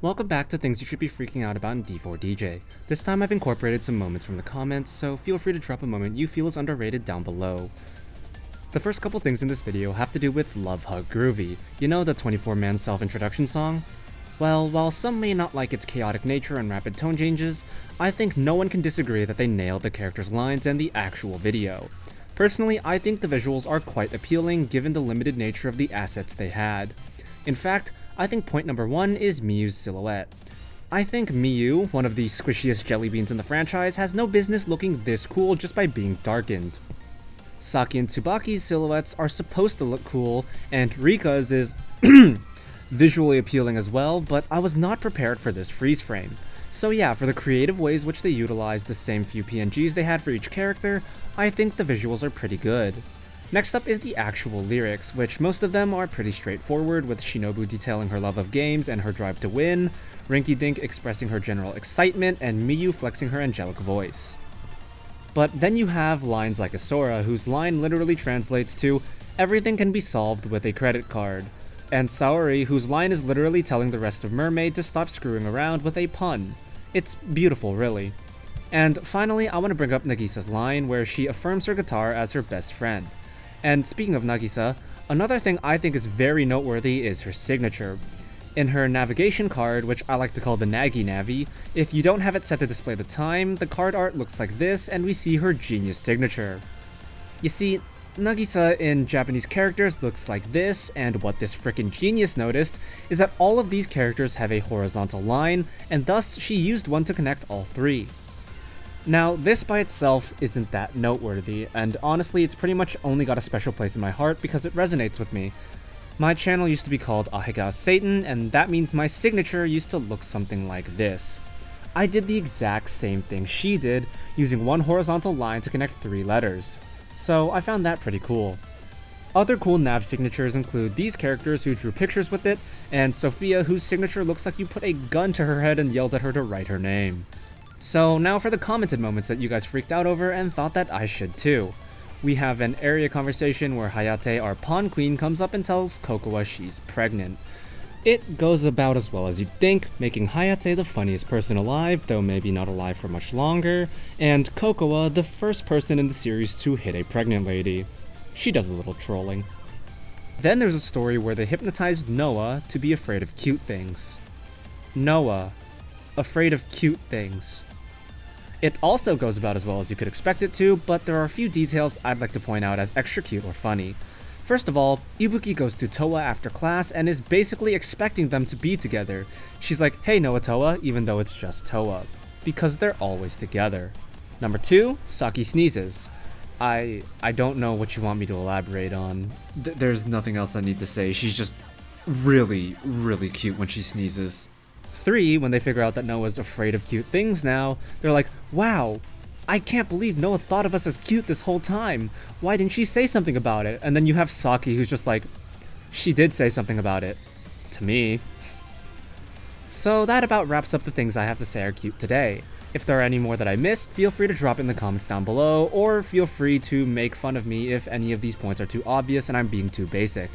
Welcome back to things you should be freaking out about in D4DJ. This time I've incorporated some moments from the comments, so feel free to drop a moment you feel is underrated down below. The first couple things in this video have to do with Love Hug Groovy, you know, the 24-man self-introduction song? Well, while some may not like its chaotic nature and rapid tone changes, I think no one can disagree that they nailed the character's lines and the actual video. Personally, I think the visuals are quite appealing given the limited nature of the assets they had. In fact, I think point number one is Miyu's silhouette. I think Miyu, one of the squishiest jelly beans in the franchise, has no business looking this cool just by being darkened. Saki and Tsubaki's silhouettes are supposed to look cool, and Rika's is visually appealing as well, but I was not prepared for this freeze frame. So yeah, for the creative ways which they utilized the same few PNGs they had for each character, I think the visuals are pretty good. Next up is the actual lyrics, which most of them are pretty straightforward, with Shinobu detailing her love of games and her drive to win, Rinky Dink expressing her general excitement, and Miyu flexing her angelic voice. But then you have lines like Asura, whose line literally translates to, "Everything can be solved with a credit card," and Saori, whose line is literally telling the rest of Mermaid to stop screwing around with a pun. It's beautiful, really. And finally, I want to bring up Nagisa's line, where she affirms her guitar as her best friend. And speaking of Nagisa, another thing I think is very noteworthy is her signature. In her navigation card, which I like to call the Nagi Navi, if you don't have it set to display the time, the card art looks like this and we see her genius signature. You see, Nagisa in Japanese characters looks like this, and what this frickin' genius noticed is that all of these characters have a horizontal line, and thus she used one to connect all three. Now, this by itself isn't that noteworthy, and honestly it's pretty much only got a special place in my heart because it resonates with me. My channel used to be called Ahega's Satan, and that means my signature used to look something like this. I did the exact same thing she did, using one horizontal line to connect 3 letters. So I found that pretty cool. Other cool nav signatures include these characters who drew pictures with it, and Sophia, whose signature looks like you put a gun to her head and yelled at her to write her name. So now for the commented moments that you guys freaked out over and thought that I should too. We have an area conversation where Hayate, our pawn queen, comes up and tells Kokowa she's pregnant. It goes about as well as you'd think, making Hayate the funniest person alive, though maybe not alive for much longer, and Kokowa the first person in the series to hit a pregnant lady. She does a little trolling. Then there's a story where they hypnotized Noah to be afraid of cute things. Noah, afraid of cute things. It also goes about as well as you could expect it to, but there are a few details I'd like to point out as extra cute or funny. First of all, Ibuki goes to Towa after class and is basically expecting them to be together. She's like, "Hey Noah Towa," even though it's just Towa. Because they're always together. Number 2, Saki sneezes. I don't know what you want me to elaborate on. There's nothing else I need to say. She's just really, really cute when she sneezes. 3, when they figure out that Noah's afraid of cute things now, they're like, "Wow, I can't believe Noah thought of us as cute this whole time. Why didn't she say something about it?" And then you have Saki who's just like, "She did say something about it. To me." So that about wraps up the things I have to say are cute today. If there are any more that I missed, feel free to drop in the comments down below, or feel free to make fun of me if any of these points are too obvious and I'm being too basic.